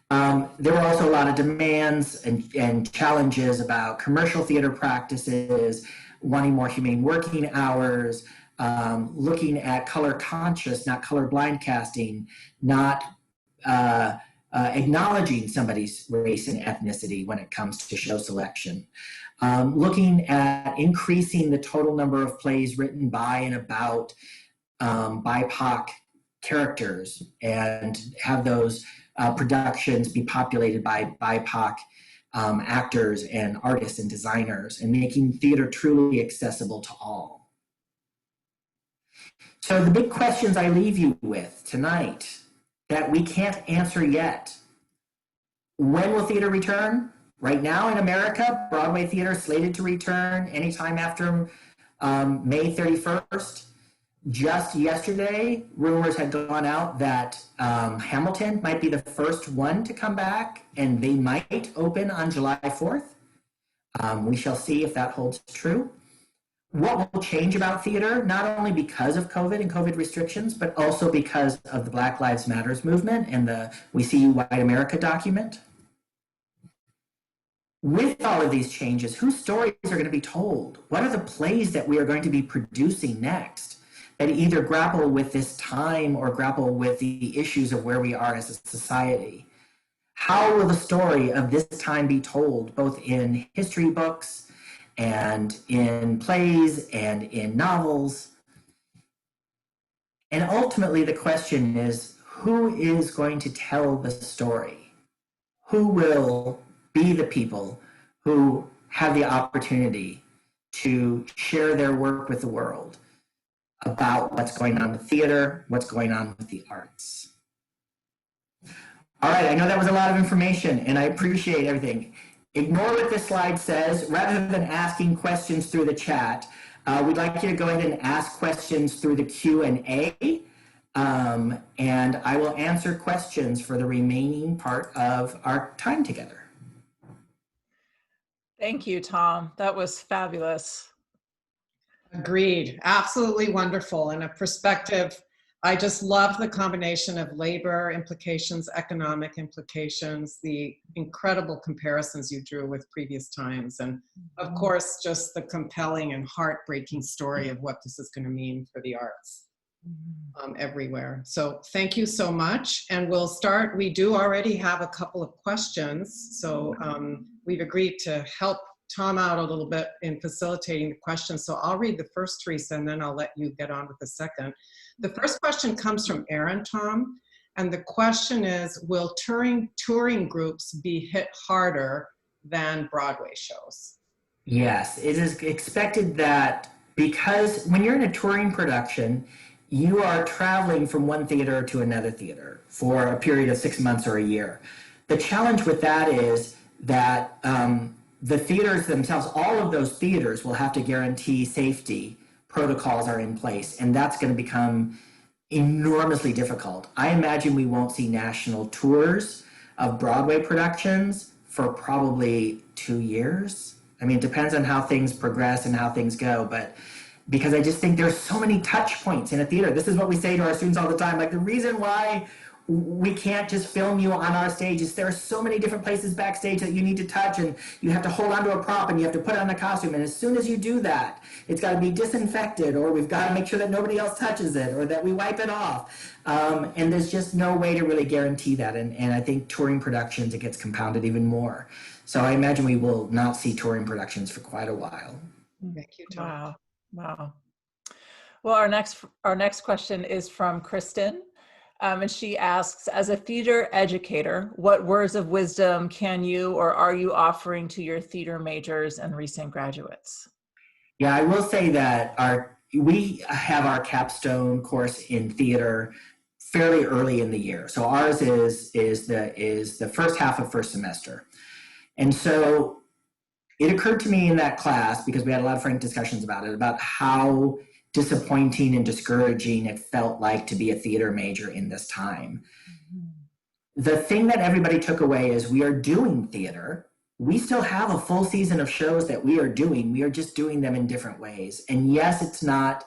There were also a lot of demands and challenges about commercial theater practices, wanting more humane working hours, looking at color conscious, not colorblind casting, not acknowledging somebody's race and ethnicity when it comes to show selection. Looking at increasing the total number of plays written by and about BIPOC characters and have those productions be populated by BIPOC actors and artists and designers, and making theater truly accessible to all. So the big questions I leave you with tonight that we can't answer yet. When will theater return? Right now in America, Broadway theater slated to return anytime after May 31st. Just yesterday, rumors had gone out that Hamilton might be the first one to come back, and they might open on July 4th. We shall see if that holds true. What will change about theater, not only because of COVID and COVID restrictions, but also because of the Black Lives Matters movement and the We See You White America document? With all of these changes, whose stories are going to be told? What are the plays that we are going to be producing next that either grapple with this time or grapple with the issues of where we are as a society? How will the story of this time be told, both in history books and in plays and in novels? And ultimately, the question is, who is going to tell the story? Who will be the people who have the opportunity to share their work with the world about what's going on with theater, what's going on with the arts? All right, I know that was a lot of information, and I appreciate everything. Ignore what this slide says. Rather than asking questions through the chat, we'd like you to go ahead and ask questions through the Q&A, and I will answer questions for the remaining part of our time together. Thank you, Tom. That was fabulous. Agreed. Absolutely wonderful. And a perspective, I just love the combination of labor implications, economic implications, the incredible comparisons you drew with previous times, and of course, just the compelling and heartbreaking story of what this is going to mean for the arts everywhere. So thank you so much. And we'll start. We do already have a couple of questions. So we've agreed to help Tom out a little bit in facilitating the questions. So I'll read the first three, and then I'll let you get on with the second. The first question comes from Aaron, Tom, and the question is, will touring groups be hit harder than Broadway shows? Yes, it is expected that, because when you're in a touring production, you are traveling from one theater to another theater for a period of 6 months or a year. The challenge with that is that the theaters themselves, all of those theaters will have to guarantee safety protocols are in place, and that's going to become enormously difficult. I imagine we won't see national tours of Broadway productions for probably 2 years. I mean, it depends on how things progress and how things go, but because I just think there's so many touch points in a theater. This is what we say to our students all the time. Like, the reason why we can't just film you on our stage is there are so many different places backstage that you need to touch, and you have to hold onto a prop and you have to put on a costume. And as soon as you do that, it's got to be disinfected, or we've got to make sure that nobody else touches it, or that we wipe it off. And there's just no way to really guarantee that. And I think touring productions, it gets compounded even more. So I imagine we will not see touring productions for quite a while. Thank you, Tom. Wow. Well, our next question is from Kristen. And she asks, as a theater educator, what words of wisdom can you or are you offering to your theater majors and recent graduates? Yeah, I will say that we have our capstone course in theater fairly early in the year. So ours is the first half of first semester. And so it occurred to me in that class, because we had a lot of frank discussions about it, about how disappointing and discouraging it felt like to be a theater major in this time. The thing that everybody took away is we are doing theater. We still have a full season of shows that we are doing. We are just doing them in different ways. And yes, it's not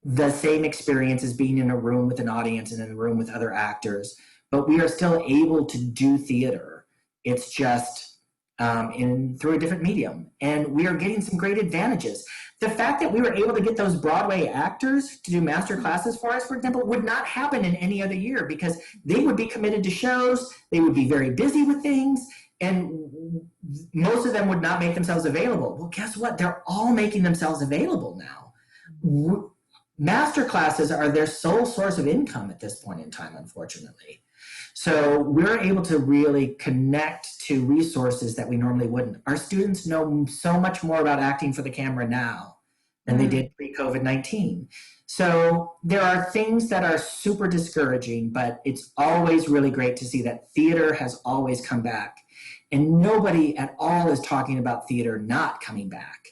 the same experience as being in a room with an audience and in a room with other actors, but we are still able to do theater. It's just through a different medium. And we are getting some great advantages. The fact that we were able to get those Broadway actors to do master classes for us, for example, would not happen in any other year because they would be committed to shows, they would be very busy with things, and most of them would not make themselves available. Well, guess what? They're all making themselves available now. Master classes are their sole source of income at this point in time, unfortunately. So we're able to really connect to resources that we normally wouldn't. Our students know so much more about acting for the camera now than they did pre-COVID-19. So there are things that are super discouraging, but it's always really great to see that theater has always come back. And nobody at all is talking about theater not coming back.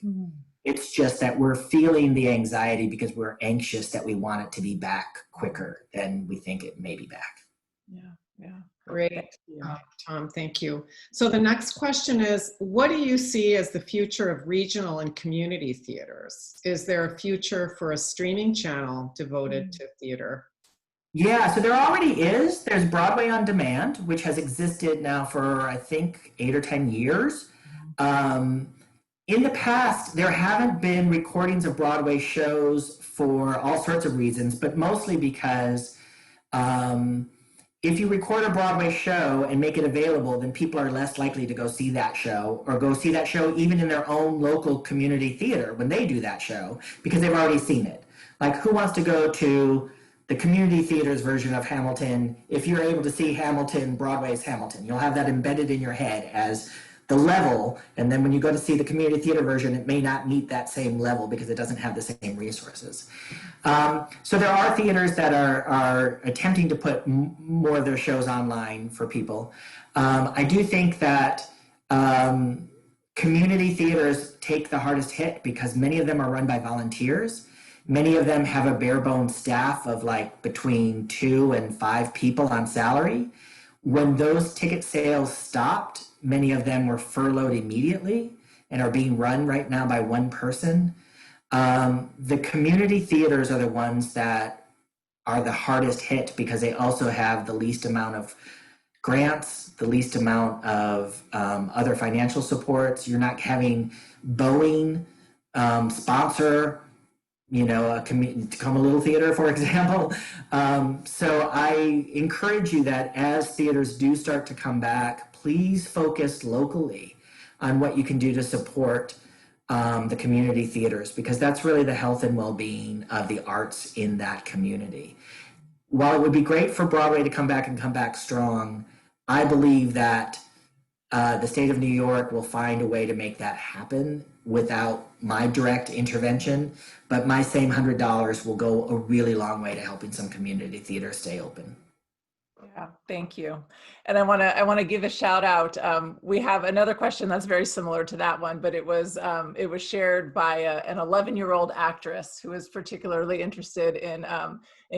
It's just that we're feeling the anxiety because we're anxious that we want it to be back quicker than we think it may be back. Yeah. Great, Tom, thank you. So the next question is, what do you see as the future of regional and community theaters? Is there a future for a streaming channel devoted to theater? Yeah, so there already is. There's Broadway On Demand, which has existed now for, I think, 8 or 10 years. In the past, there haven't been recordings of Broadway shows for all sorts of reasons, but mostly because if you record a Broadway show and make it available, then people are less likely to go see that show or go see that show even in their own local community theater when they do that show because they've already seen it. Like, who wants to go to the community theater's version of Hamilton? If you're able to see Hamilton, Broadway's Hamilton, you'll have that embedded in your head as the level, and then when you go to see the community theater version, it may not meet that same level because it doesn't have the same resources. So there are theaters that are attempting to put more of their shows online for people. I do think that community theaters take the hardest hit because many of them are run by volunteers. Many of them have a bare bones staff of like between 2 and 5 people on salary. When those ticket sales stopped, many of them were furloughed immediately and are being run right now by one person. The community theaters are the ones that are the hardest hit because they also have the least amount of grants, the least amount of other financial supports. You're not having Boeing sponsor, Come a Little Theater, for example. So I encourage you that as theaters do start to come back, please focus locally on what you can do to support the community theaters, because that's really the health and well-being of the arts in that community. While it would be great for Broadway to come back and come back strong, I believe that the state of New York will find a way to make that happen without my direct intervention, but my same $100 will go a really long way to helping some community theaters stay open. Yeah, thank you. And I want to give a shout out. We have another question that's very similar to that one, but it was shared by an 11-year-old actress who is particularly interested in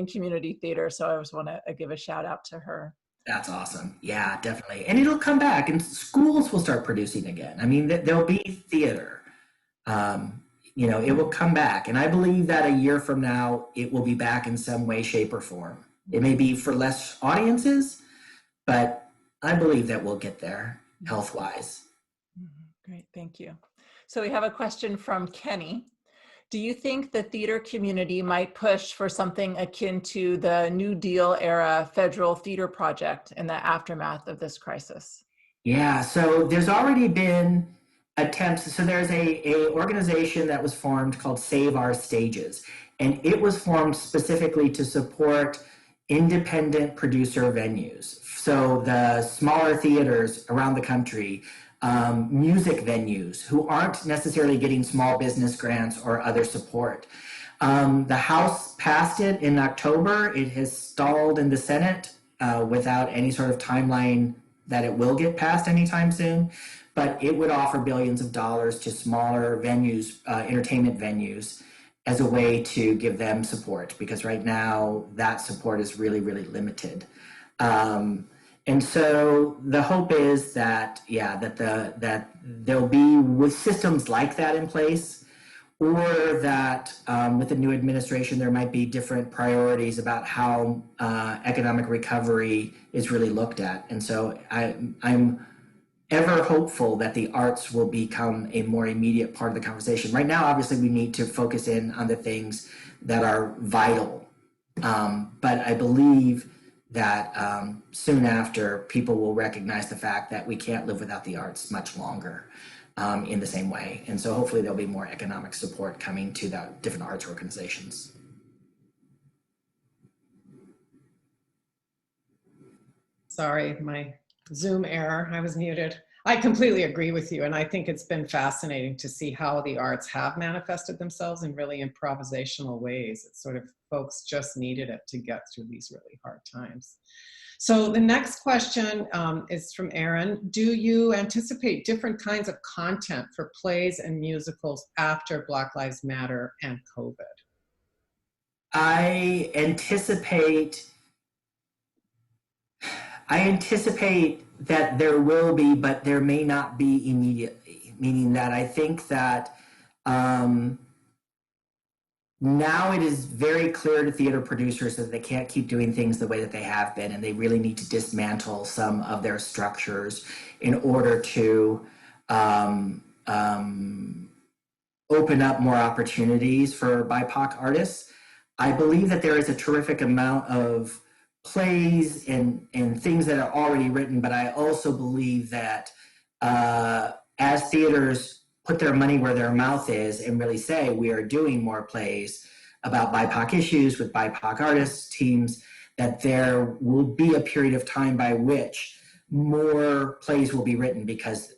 community theater. So I just want to give a shout out to her. That's awesome. Yeah, definitely. And it'll come back and schools will start producing again. I mean, there'll be theater. It will come back. And I believe that a year from now, it will be back in some way, shape, or form. It may be for less audiences, but I believe that we'll get there health-wise. Great, thank you. So we have a question from Kenny. Do you think the theater community might push for something akin to the New Deal era federal theater project in the aftermath of this crisis? Yeah, so there's already been attempts. So there's a organization that was formed called Save Our Stages, and it was formed specifically to support independent producer venues. So the smaller theaters around the country, music venues who aren't necessarily getting small business grants or other support. The House passed it in October. It has stalled in the Senate without any sort of timeline that it will get passed anytime soon. But it would offer billions of dollars to smaller venues, entertainment venues. as a way to give them support, because right now that support is really, really limited. And so the hope is that, that there'll be with systems like that in place, or that with the new administration, there might be different priorities about how economic recovery is really looked at. And so I'm ever hopeful that the arts will become a more immediate part of the conversation. Right now, obviously, we need to focus in on the things that are vital. But I believe that soon after, people will recognize the fact that we can't live without the arts much longer in the same way. And so hopefully there'll be more economic support coming to the different arts organizations. Sorry, my Zoom error, I was muted. I completely agree with you. And I think it's been fascinating to see how the arts have manifested themselves in really improvisational ways. It's sort of, folks just needed it to get through these really hard times. So the next question is from Aaron. Do you anticipate different kinds of content for plays and musicals after Black Lives Matter and COVID? I anticipate that there will be, but there may not be immediately, meaning that I think that now it is very clear to theater producers that they can't keep doing things the way that they have been, and they really need to dismantle some of their structures in order to open up more opportunities for BIPOC artists. I believe that there is a terrific amount of plays and things that are already written, but I also believe that as theaters put their money where their mouth is and really say we are doing more plays about BIPOC issues with BIPOC artists, teams, that there will be a period of time by which more plays will be written, because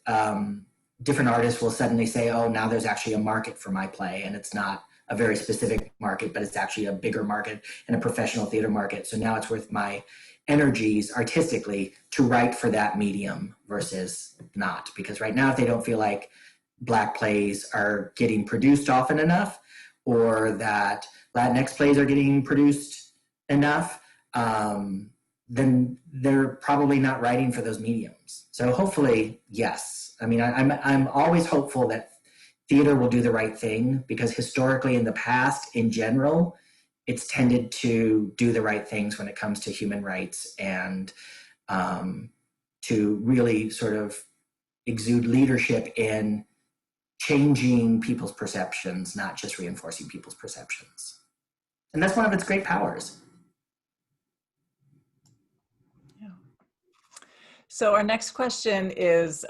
different artists will suddenly say, oh, now there's actually a market for my play, and it's not a very specific market, but it's actually a bigger market and a professional theater market. So now it's worth my energies artistically to write for that medium versus not. Because right now, if they don't feel like Black plays are getting produced often enough, or that Latinx plays are getting produced enough, then they're probably not writing for those mediums. So hopefully, yes. I mean, I'm always hopeful that theater will do the right thing, because historically in the past, in general, it's tended to do the right things when it comes to human rights and to really sort of exude leadership in changing people's perceptions, not just reinforcing people's perceptions. And that's one of its great powers. So our next question is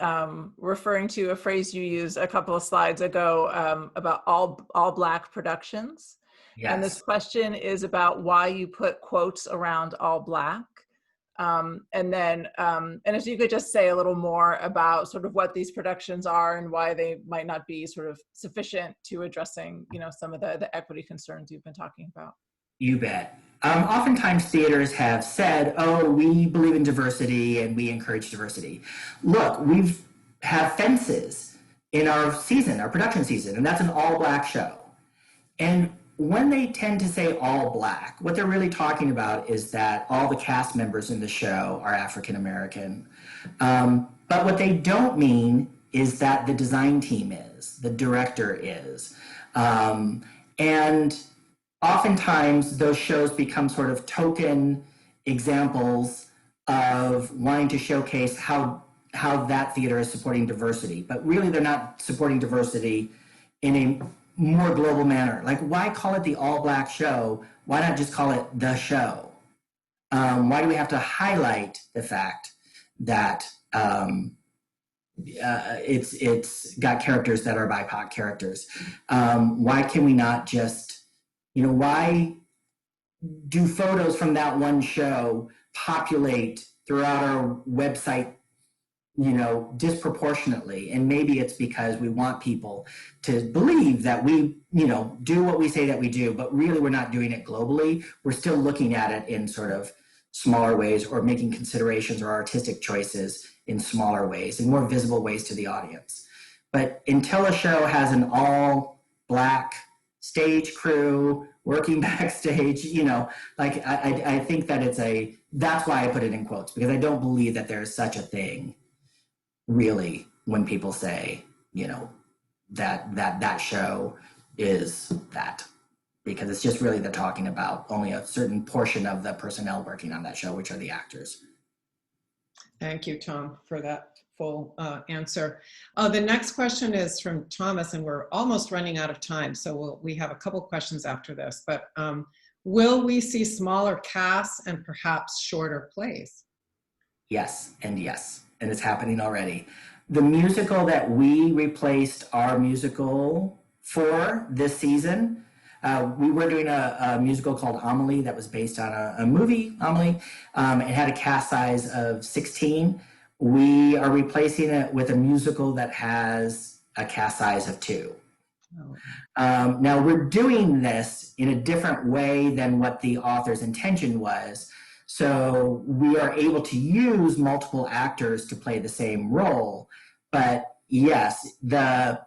referring to a phrase you used a couple of slides ago about all Black productions. Yes. And this question is about why you put quotes around all Black. And if you could just say a little more about sort of what these productions are and why they might not be sort of sufficient to addressing, you know, some of the equity concerns you've been talking about. You bet. Oftentimes theaters have said, oh, we believe in diversity and we encourage diversity. Look, we've have fences in our season, our production season, and that's an all Black show. And when they tend to say all Black, what they're really talking about is that all the cast members in the show are African American. But what they don't mean is that the design team is, the director is. And oftentimes those shows become sort of token examples of wanting to showcase how that theater is supporting diversity. But really they're not supporting diversity in a more global manner. Like, why call it the all Black show? Why not just call it the show? Why do we have to highlight the fact that it's got characters that are BIPOC characters? Why can we not just, you know, why do photos from that one show populate throughout our website, you know, disproportionately? And maybe it's because we want people to believe that we, you know, do what we say that we do, but really we're not doing it globally. We're still looking at it in sort of smaller ways, or making considerations or artistic choices in smaller ways, in more visible ways to the audience. But until a show has an all Black stage crew, working backstage, you know, like I think that that's why I put it in quotes, because I don't believe that there's such a thing really when people say, you know, that show is that, because it's just really they're talking about only a certain portion of the personnel working on that show, which are the actors. Thank you, Tom, for that full answer. The next question is from Thomas, and we're almost running out of time, so we have a couple questions after this, but will we see smaller casts and perhaps shorter plays? Yes, and it's happening already. The musical that we replaced our musical for this season, we were doing a musical called Amelie that was based on a movie, Amelie. It had a cast size of 16. We are replacing it with a musical that has a cast size of 2. Now we're doing this in a different way than what the author's intention was. So we are able to use multiple actors to play the same role. But yes, the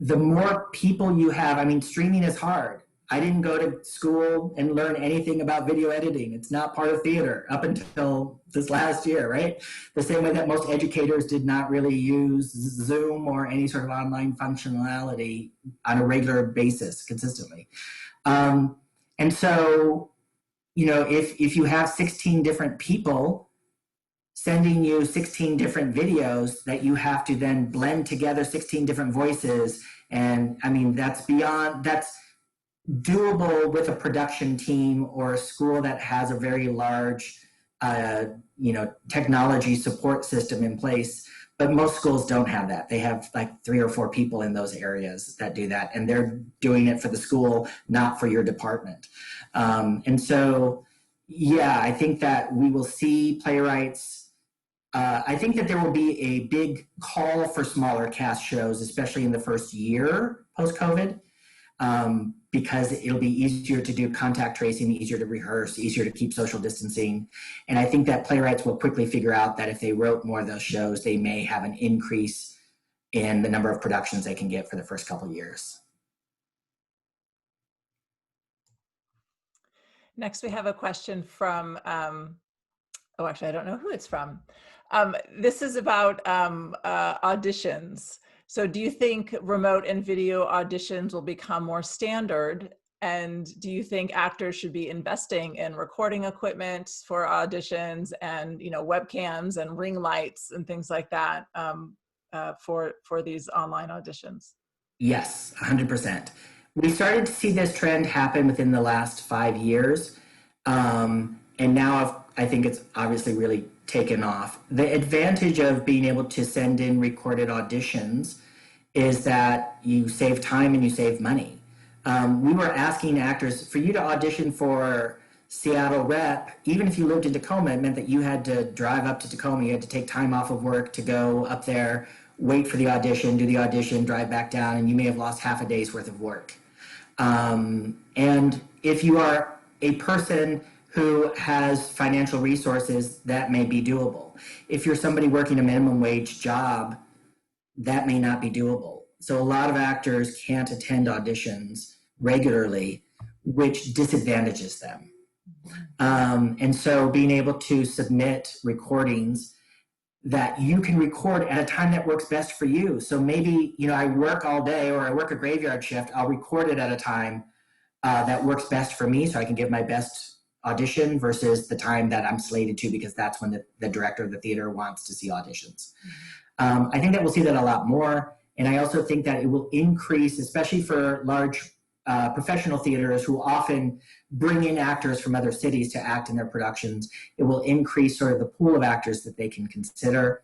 more people you have, I mean, streaming is hard. I didn't go to school and learn anything about video editing. It's not part of theater up until this last year, right? The same way that most educators did not really use Zoom or any sort of online functionality on a regular basis consistently. And so, you know, if you have 16 different people sending you 16 different videos that you have to then blend together 16 different voices, and I mean, that's doable with a production team or a school that has a very large, you know, technology support system in place. But most schools don't have that. They have like 3 or 4 people in those areas that do that, and they're doing it for the school, not for your department. And so, yeah, I think that we will see playwrights. I think that there will be a big call for smaller cast shows, especially in the first year post-COVID, because it'll be easier to do contact tracing, easier to rehearse, easier to keep social distancing. And I think that playwrights will quickly figure out that if they wrote more of those shows, they may have an increase in the number of productions they can get for the first couple of years. Next, we have a question from, oh, actually, I don't know who it's from. This is about auditions. So do you think remote and video auditions will become more standard? And do you think actors should be investing in recording equipment for auditions and, you know, webcams and ring lights and things like that for these online auditions? Yes, 100%. We started to see this trend happen within the last 5 years. And now I think it's obviously really taken off. The advantage of being able to send in recorded auditions is that you save time and you save money. We were asking actors, for you to audition for Seattle Rep, even if you lived in Tacoma, it meant that you had to drive up to Tacoma, you had to take time off of work to go up there, wait for the audition, do the audition, drive back down, and you may have lost half a day's worth of work. And if you are a person who has financial resources, that may be doable. If you're somebody working a minimum wage job, that may not be doable. So a lot of actors can't attend auditions regularly, which disadvantages them. And so being able to submit recordings that you can record at a time that works best for you. So maybe, you know, I work all day or I work a graveyard shift, I'll record it at a time that works best for me so I can give my best audition versus the time that I'm slated to, because that's when the director of the theater wants to see auditions. I think that we'll see that a lot more. And I also think that it will increase, especially for large professional theaters who often bring in actors from other cities to act in their productions. It will increase sort of the pool of actors that they can consider.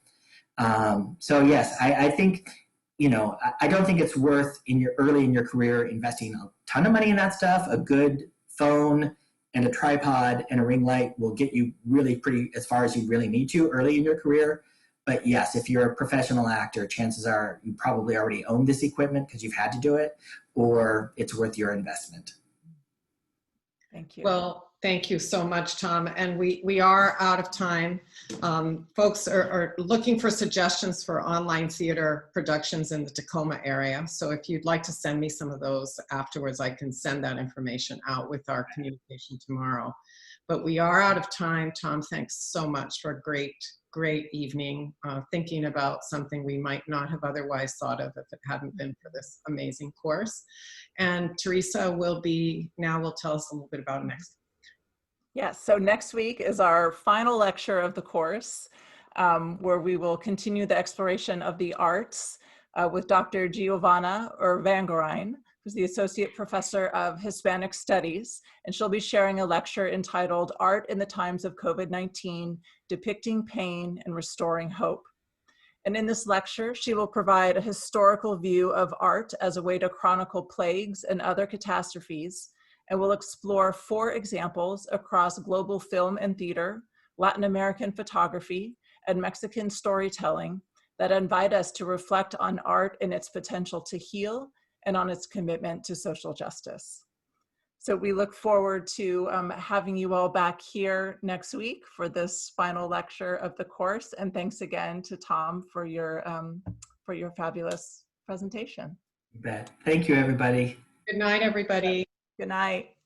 So yes, I think, you know, I don't think it's worth early in your career investing a ton of money in that stuff. A good phone and a tripod and a ring light will get you really pretty as far as you really need to early in your career. But yes, if you're a professional actor, chances are you probably already own this equipment because you've had to do it, or it's worth your investment. Thank you. Well, Thank you so much, Tom. And we are out of time. Folks are looking for suggestions for online theater productions in the Tacoma area. So if you'd like to send me some of those afterwards, I can send that information out with our communication tomorrow. But we are out of time. Tom, thanks so much for a great evening, thinking about something we might not have otherwise thought of if it hadn't been for this amazing course. And Teresa will tell us a little bit about next week. Yes, so next week is our final lecture of the course, where we will continue the exploration of the arts with Dr. Giovanna Urvangarin, who's the Associate Professor of Hispanic Studies, and she'll be sharing a lecture entitled Art in the Times of COVID-19, Depicting Pain and Restoring Hope. And in this lecture, she will provide a historical view of art as a way to chronicle plagues and other catastrophes, and will explore 4 examples across global film and theater, Latin American photography, and Mexican storytelling that invite us to reflect on art and its potential to heal and on its commitment to social justice. So we look forward to having you all back here next week for this final lecture of the course. And thanks again to Tom for your fabulous presentation. You bet. Thank you, everybody. Good night, everybody. Good night.